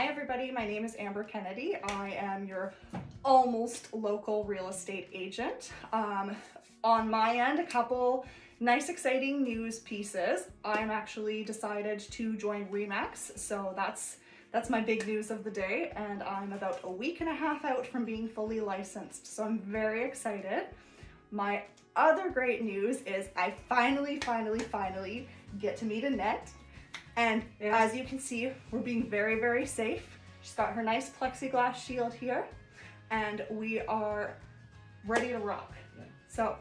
Hi everybody, my name is Amber Kennedy. I am your almost local real estate agent. On my end, a couple nice exciting news pieces. I'm actually decided to join RE/MAX, so that's my big news of the day, and I'm about a week and a half out from being fully licensed, so I'm very excited. My other great news is I finally get to meet Annette. And as you can see, we're being very, very safe. She's got her nice plexiglass shield here, and we are ready to rock. Yeah. So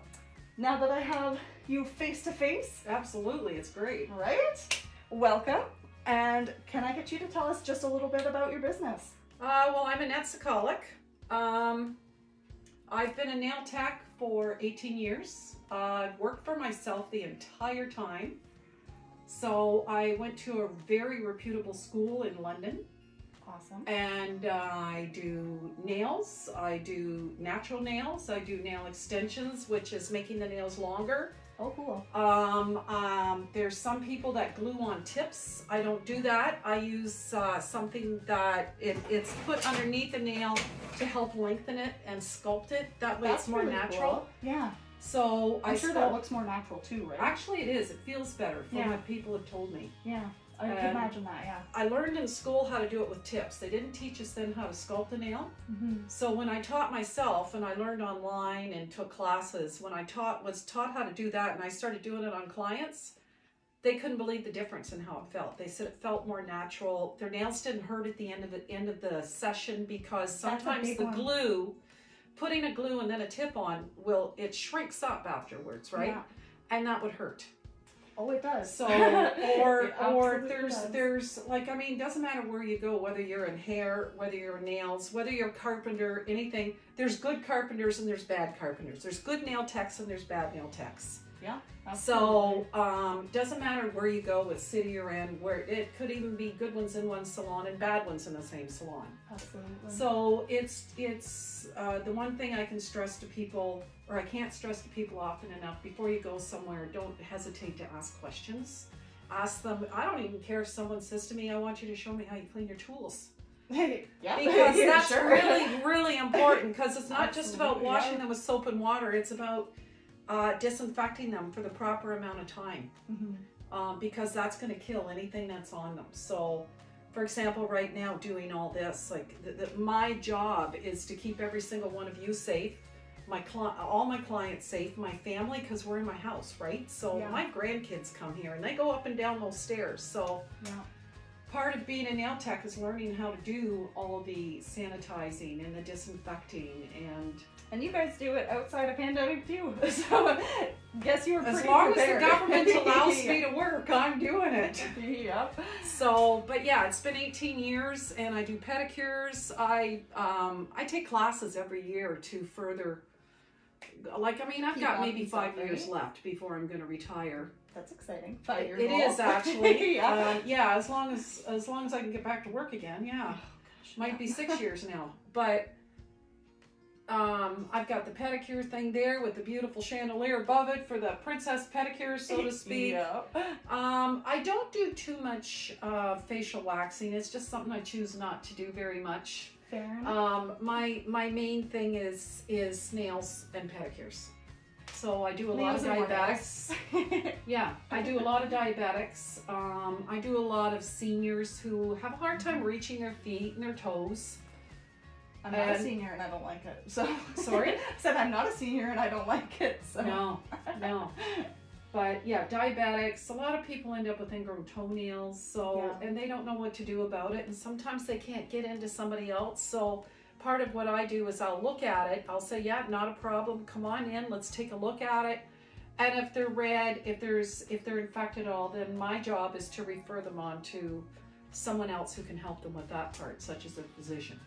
now that I have you face to face. Absolutely, it's great. Right? Welcome. And can I get you to tell us just a little bit about your business? Well, I'm Annette Sykaluk. I've been a nail tech for 18 years. I've worked for myself the entire time. So I went to a very reputable school in London. Awesome. And I do nails, I do natural nails, I do nail extensions, which is making the nails longer. Oh, cool. There's some people that glue on tips. I don't do that. I use something that it's put underneath the nail to help lengthen it and sculpt it. That way it's more really natural. Cool. Yeah. So I'm sure that looks more natural too, right? Actually, it is. It feels better from what people have told me. Yeah, I can imagine that, yeah. I learned in school how to do it with tips. They didn't teach us then how to sculpt a nail. So when I taught myself, and I learned online and took classes, when I was taught how to do that and I started doing it on clients, they couldn't believe the difference in how it felt. They said it felt more natural. Their nails didn't hurt at the end of the session because sometimes the glue, putting a glue and then a tip on, it shrinks up afterwards, right? Yeah. And that would hurt. Oh, it does. So, or there's like, I mean, it doesn't matter where you go, whether you're in hair, whether you're in nails, whether you're a carpenter, anything. There's good carpenters and there's bad carpenters. There's good nail techs and there's bad nail techs. Yeah. Absolutely. So, doesn't matter where you go, what city you're in, where it could even be good ones in one salon and bad ones in the same salon. Absolutely. So it's the one thing I can stress to people, or I can't stress to people often enough, before you go somewhere, don't hesitate to ask questions. Ask them. I don't even care if someone says to me, I want you to show me how you clean your tools. Yeah. Because that's really important, because it's not just about washing them with soap and water, it's about disinfecting them for the proper amount of time, because that's going to kill anything that's on them. So, for example, right now doing all this, like my job is to keep every single one of you safe, all my clients safe, my family, because we're in my house, right? So my grandkids come here and they go up and down those stairs. So part of being a nail tech is learning how to do all of the sanitizing and the disinfecting, and you guys do it outside of pandemic too. So guess you were pretty as long prepared. as the government allows me to work, I'm doing it. Yep. So, but yeah, it's been 18 years, and I do pedicures. I take classes every year to further. Like, I mean, I've got maybe 5 years left before I'm going to retire. That's exciting. 5 years. It is actually. Yeah, as long as I can get back to work again. Yeah, oh, gosh, might be 6 years now, but. I've got the pedicure thing there with the beautiful chandelier above it for the princess pedicures, so to speak. I don't do too much facial waxing. It's just something I choose not to do very much. Fair enough. My main thing is nails and pedicures. So I do a lot of diabetics. Yeah, I do a lot of diabetics. I do a lot of seniors who have a hard time reaching their feet and their toes. I'm not a senior and I don't like it. So sorry? I said I'm not a senior and I don't like it. So. No. But yeah, diabetics. A lot of people end up with ingrown toenails. So and they don't know what to do about it. And sometimes they can't get into somebody else. So part of what I do is I'll look at it. I'll say, yeah, not a problem. Come on in. Let's take a look at it. And if they're red, if they're infected at all, then my job is to refer them on to someone else who can help them with that part, such as a physician.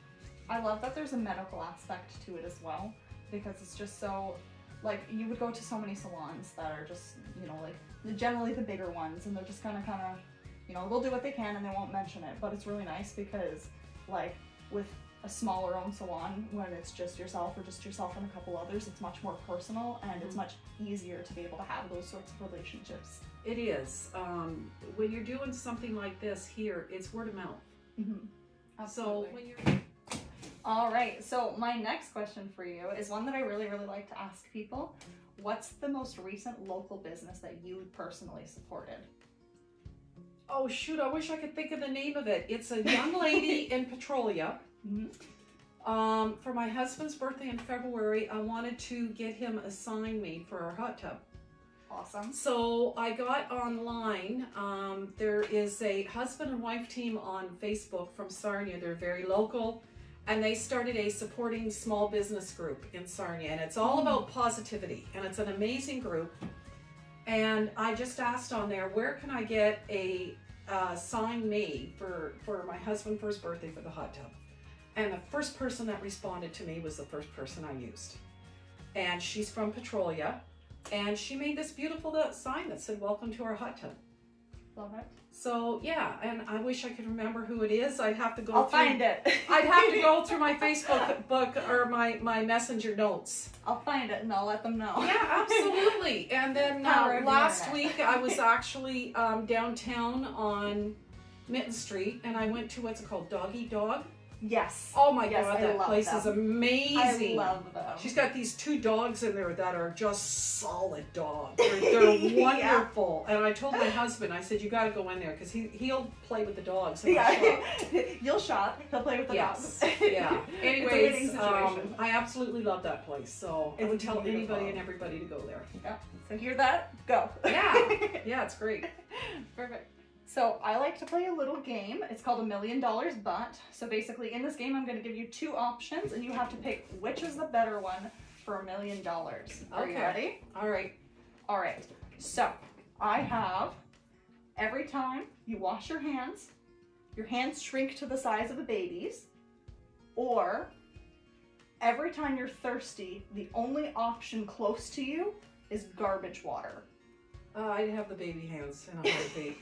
I love that there's a medical aspect to it as well, because it's just so, like, you would go to so many salons that are just, you know, like, generally the bigger ones, and they're just gonna kind of, you know, they'll do what they can and they won't mention it, but it's really nice because, like, with a smaller owned salon, when it's just yourself or just yourself and a couple others, it's much more personal and it's much easier to be able to have those sorts of relationships. It is. When you're doing something like this here, it's word of mouth. Absolutely. So when you're... All right, so my next question for you is one that I really, really like to ask people. What's the most recent local business that you personally supported? Oh shoot, I wish I could think of the name of it. It's a young lady in Petrolia. For my husband's birthday in February, I wanted to get him a sign made for our hot tub. Awesome. So I got online, there is a husband and wife team on Facebook from Sarnia. They're very local, and they started a supporting small business group in Sarnia, and it's all about positivity, and it's an amazing group. And I just asked on there, where can I get a sign made for my husband for his birthday for the hot tub? And the first person that responded to me was the first person I used. And she's from Petrolia. And she made this beautiful sign that said, "Welcome to our hot tub." Love it. So yeah, and I wish I could remember who it is. I'd have to go I'll find it. I'd have to go through my Facebook book or my messenger notes. I'll find it and I'll let them know. Yeah, absolutely. And then last week I was actually downtown on Mitten Street, and I went to what's it called, Dog Eat Dog. Yes. Oh my yes, God, that place is amazing. I love them. She's got these 2 dogs in there that are just solid dogs. They're wonderful. Yeah. And I told my husband, I said, you got to go in there because he'll play with the dogs. And yeah. You'll shop. He'll play with the dogs. Yeah. Anyways, I absolutely love that place. So I would tell anybody and everybody to go there. Yeah. So hear that? Go. Yeah. Yeah, it's great. Perfect. So I like to play a little game. It's called $1 Million But. So basically in this game, I'm going to give you 2 options and you have to pick which is the better one for $1 million. Are you ready? All right. All right. So I have every time you wash your hands shrink to the size of a baby's, or every time you're thirsty, the only option close to you is garbage water. I have the baby hands in a heartbeat.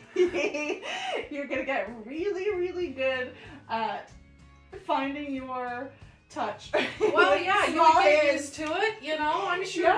You're going to get really, really good at finding your touch. Well, yeah, you get used to it, you know. I'm sure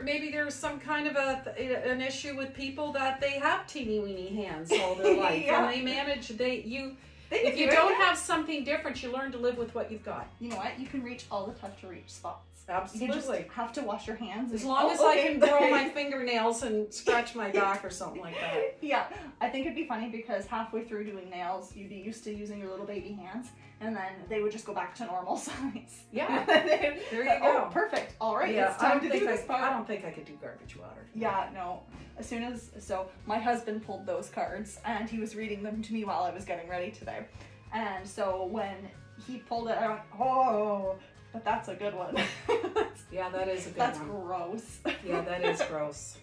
maybe there's some kind of an issue with people that they have teeny weeny hands all their life, and they manage. If you don't have something different, you learn to live with what you've got. You know what? You can reach all the touch to reach spots. Absolutely. You just have to wash your hands. As long as I can grow my fingernails and scratch my back or something like that. Yeah, I think it'd be funny because halfway through doing nails, you'd be used to using your little baby hands, and then they would just go back to normal size. Yeah, there you go. Oh, perfect. All right, yeah, it's time to do this part. I don't think I could do garbage water. Yeah, no. So my husband pulled those cards, and he was reading them to me while I was getting ready today. And so when he pulled it, I went, oh, but that's a good one. Yeah, that is a good one. That's gross. Yeah, that is gross.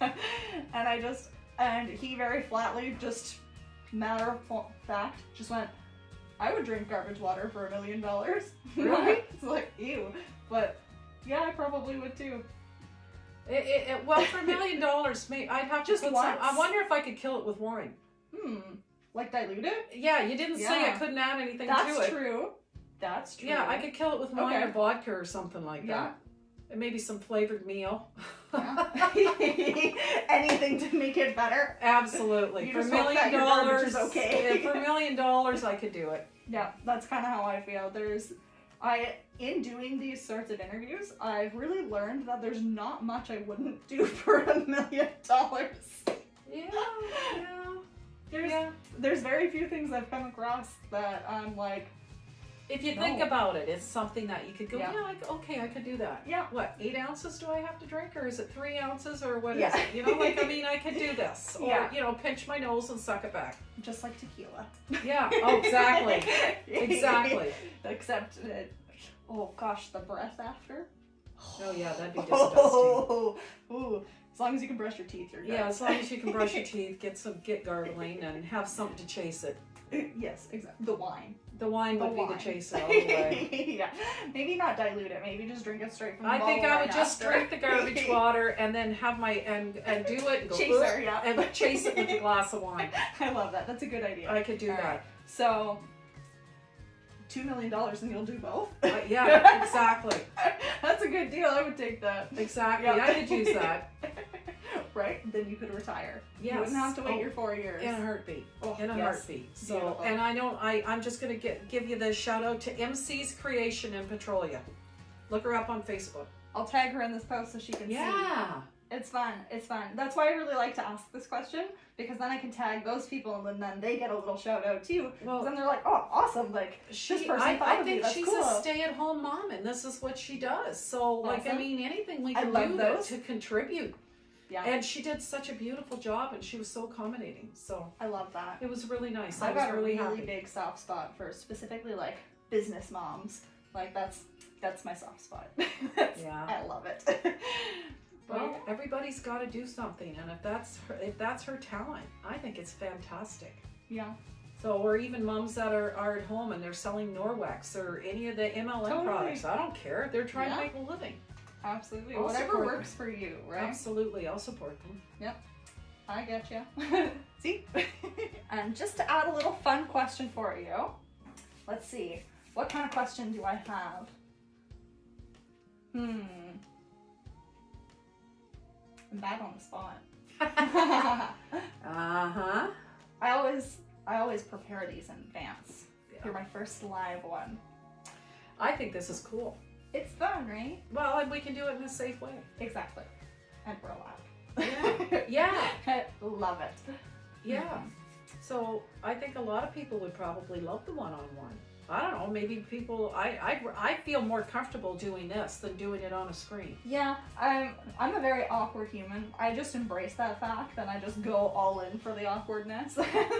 And he very flatly, just matter of fact, just went, I would drink garbage water for $1 million. Really? It's like, ew. But yeah, I probably would too. Well, for $1 million, I'd have to just put once? some. I wonder if I could kill it with wine. Like dilute it? Yeah, you didn't say I couldn't add anything to it. That's true. That's true. Yeah, I could kill it with wine or vodka or something like that. And maybe some flavored meal. Yeah. Anything to make it better. Absolutely. For $1 million, okay. For $1 million, I could do it. Yeah, that's kind of how I feel. In doing these sorts of interviews, I've really learned that there's not much I wouldn't do for $1 million. Yeah. There's very few things I've come across that I'm like, if you think about it, it's something that you could go, okay, I could do that. Yeah. What, 8 ounces do I have to drink, or is it 3 ounces, or what is it? You know, like, I mean, I could do this. Or, you know, pinch my nose and suck it back. Just like tequila. Yeah, oh, exactly. Exactly. Except, oh gosh, the breath after. Oh yeah, that'd be disgusting. Ooh. As long as you can brush your teeth, you're good. Yeah, as long as you can brush your teeth, get gargling, and have something to chase it. Yes, exactly. The wine. The wine would be the chaser all the way. Yeah, maybe not dilute it. Maybe just drink it straight from the bottle. I think I would just drink the garbage water and then have my and do it and go chaser, and chase it with a glass of wine. I love that. That's a good idea. I could do that. Right. So $2 million and you'll do both. Yeah, exactly. That's a good deal. I would take that. Exactly. I could use that. right? Then you could retire. Yes. You wouldn't have to wait your 4 years. In a heartbeat. Oh, In a yes. heartbeat. So, Beautiful. and I know, I'm just going to give you the shout out to MC's Creation in Petrolia. Look her up on Facebook. I'll tag her in this post so she can see. Yeah. It's fun. It's fun. That's why I really like to ask this question, because then I can tag those people and then they get a little shout out too. Well, then they're like, oh, awesome. Like, this person thought I of me. think That's she's cool. a stay-at-home mom, and this is what she does. So, like, I Awesome. mean, anything we I can love do those. to contribute. Yeah. And she did such a beautiful job, and she was so accommodating. So I love that. it was really nice. I've I was got really a really happy. big soft spot for specifically like business moms. Like that's my soft spot. Yeah. I love it. Well, everybody's got to do something, and if that's her talent, I think it's fantastic. Yeah. So, or even moms that are at home and they're selling Norwex or any of the MLM Totally. products. I don't care. They're trying Yeah. to make a living. Absolutely. I'll Whatever support works for you, right? Absolutely, I'll support them. Yep. I get you. See? And just to add a little fun question for you. Let's see. What kind of question do I have? I'm bad on the spot. Uh-huh. I always prepare these in advance. Yeah. You're my first live one. I think this is cool. It's fun, right? Well, and we can do it in a safe way. Exactly. And we're allowed. Yeah. I love it. Yeah. So I think a lot of people would probably love the one-on-one. I don't know, maybe people, I feel more comfortable doing this than doing it on a screen. Yeah, I'm a very awkward human. I just embrace that fact and I just go all in for the awkwardness.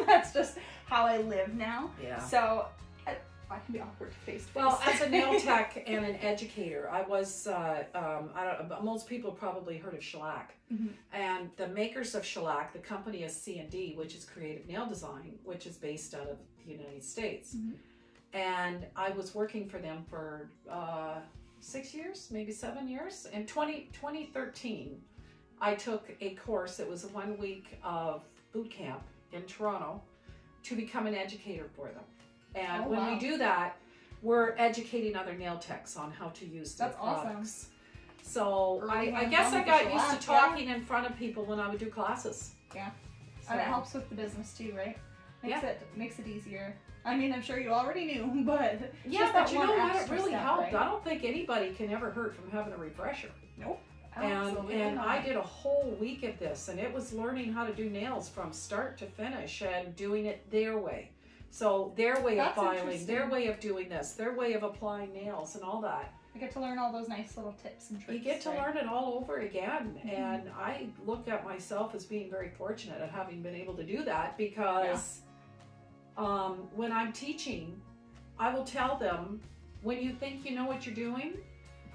That's just how I live now. Yeah. So I can be awkward face to face. Well, as a nail tech and an educator, I was, most people probably heard of shellac. Mm-hmm. And the makers of shellac, the company is C&D, which is Creative Nail Design, which is based out of the United States. Mm-hmm. And I was working for them for 6 years, maybe 7 years. In 2013, I took a course. It was a 1 week of boot camp in Toronto to become an educator for them. And when we do that, we're educating other nail techs on how to use their products. Awesome. So I guess I got used to talking in front of people when I would do classes. Yeah. So, And it helps with the business too, right? Yeah. Makes it easier. I mean, I'm sure you already knew, but yeah, but you know what? It extra really step, helped. right? I don't think anybody can ever hurt from having a refresher. Nope. And Absolutely not. I did a whole week of this, and it was learning how to do nails from start to finish and doing it their way. So their way of That's filing, interesting. their way of doing this, their way of applying nails and all that. I get to learn all those nice little tips and tricks. You get to right? learn it all over again. Mhm. And I look at myself as being very fortunate at having been able to do that, because when I'm teaching, I will tell them, when you think you know what you're doing,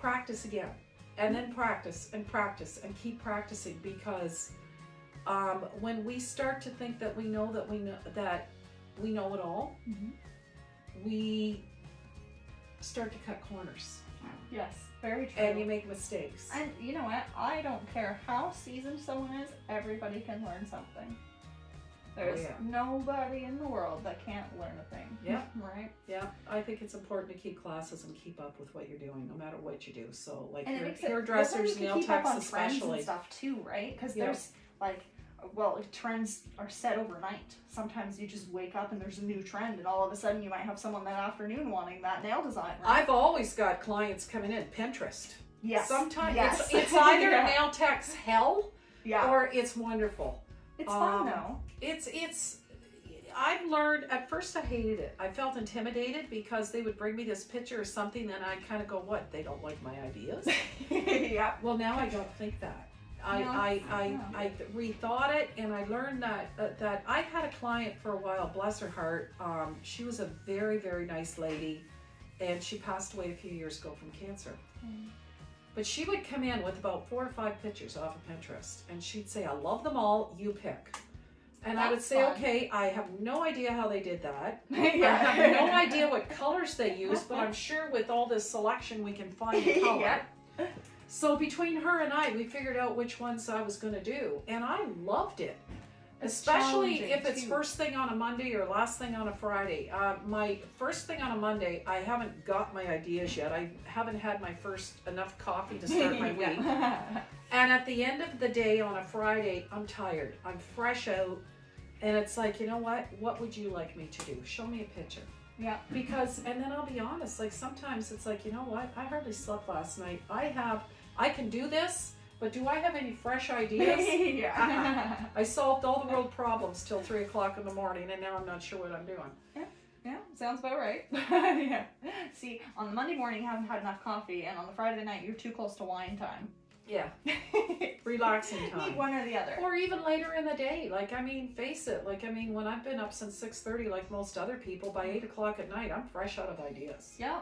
practice again. And then practice and practice and keep practicing, because when we start to think that we know it all, Mhm. we start to cut corners. Yes, very true. And you make mistakes. And you know what? I don't care how seasoned someone is, everybody can learn something. There's nobody in the world that can't learn a thing. Yeah. Right? Yeah, I think it's important to keep classes and keep up with what you're doing, no matter what you do. So, like And it makes it hairdressers, nail keep up techs on trends especially. and stuff too, right? Because Yeah. there's like, well, trends are set overnight. Sometimes you just wake up and there's a new trend, and all of a sudden you might have someone that afternoon wanting that nail design. Right? I've always got clients coming in, Pinterest. Yes. Sometimes yes. it's either Yeah. a nail tech's hell Yeah. or it's wonderful. It's fun though. I've learned, at first I hated it. I felt intimidated because they would bring me this picture or something, and I'd kind of go, what, they don't like my ideas? Yeah. Well, now I don't think that. I rethought it, and I learned that I had a client for a while, bless her heart. She was a very, very nice lady, and she passed away a few years ago from cancer. But she would come in with about 4 or 5 pictures off of Pinterest, and she'd say, I love them all, you pick. And I would say, fun. okay, I have no idea how they did that. Yeah. I have no idea what colors they used, but I'm sure with all this selection we can find a color. Yeah. So between her and I, we figured out which ones I was going to do, and I loved it. Especially if it's too. first thing on a Monday or last thing on a Friday. My first thing on a Monday, I haven't got my ideas yet. I haven't had my first enough coffee to start my week. And at the end of the day on a Friday, I'm tired. I'm fresh out. And it's like, you know what would you like me to do? Show me a picture. Yeah. Because, and then I'll be honest, like sometimes it's like, you know what? I hardly slept last night. I can do this, but do I have any fresh ideas? Yeah. I solved all the world problems till 3 o'clock in the morning, and now I'm not sure what I'm doing. Yeah, sounds about right. Yeah. See, on the Monday morning you haven't had enough coffee, and on the Friday night you're too close to wine time. Yeah. Relaxing time. Need one or the other. Or even later in the day. Like, I mean, face it. Like, I mean, when I've been up since 6:30, like most other people, by 8 o'clock at night, I'm fresh out of ideas. Yeah.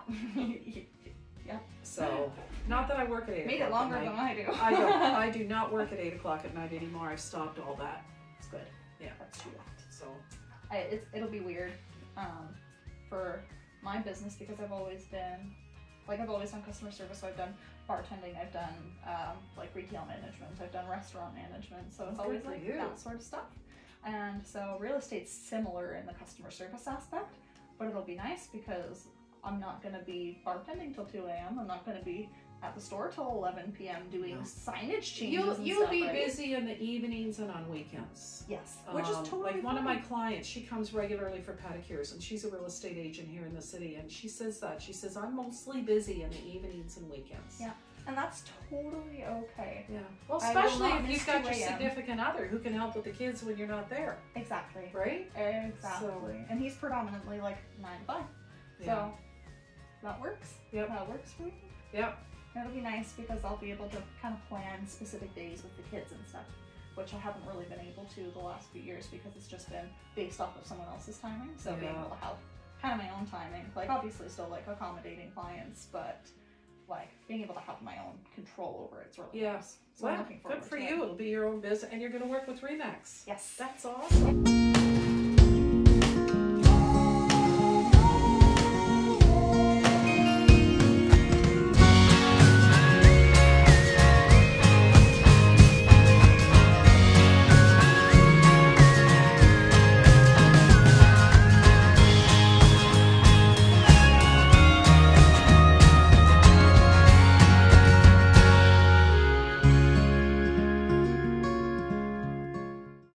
Yeah. So, not that I work at 8 Made o'clock it longer at than night. I do. I don't. I do not work at 8 o'clock at night anymore. I've stopped all that. It's good. Yeah. That's too late. So, It'll be weird for my business because I've always done customer service. So I've done bartending, I've done like retail management, I've done restaurant management. So it's always like that sort of stuff. And so real estate's similar in the customer service aspect, but it'll be nice because I'm not going to be bartending till 2 a.m. I'm not going to be at the store till 11 p.m. doing signage changes. You'll be busy in the evenings and on weekends. Yes, which is totally like one of fine. my clients. She comes regularly for pedicures, and she's a real estate agent here in the city. And she says I'm mostly busy in the evenings and weekends. Yeah, and that's totally okay. Yeah. Well, I will especially not if miss you've got 2 your a.m. significant other who can help with the kids when you're not there. Exactly. Right. Exactly. So, and he's predominantly like 9 to 5. yeah. So that works. Yep. That works for me. Yep. It'll be nice because I'll be able to kind of plan specific days with the kids and stuff, which I haven't really been able to the last few years because it's just been based off of someone else's timing. So being able to have kind of my own timing, like obviously still like accommodating clients, but like being able to have my own control over it's really nice. So I'm looking forward good for to you. it. It'll be your own business, and you're going to work with Remax. Yes. That's awesome.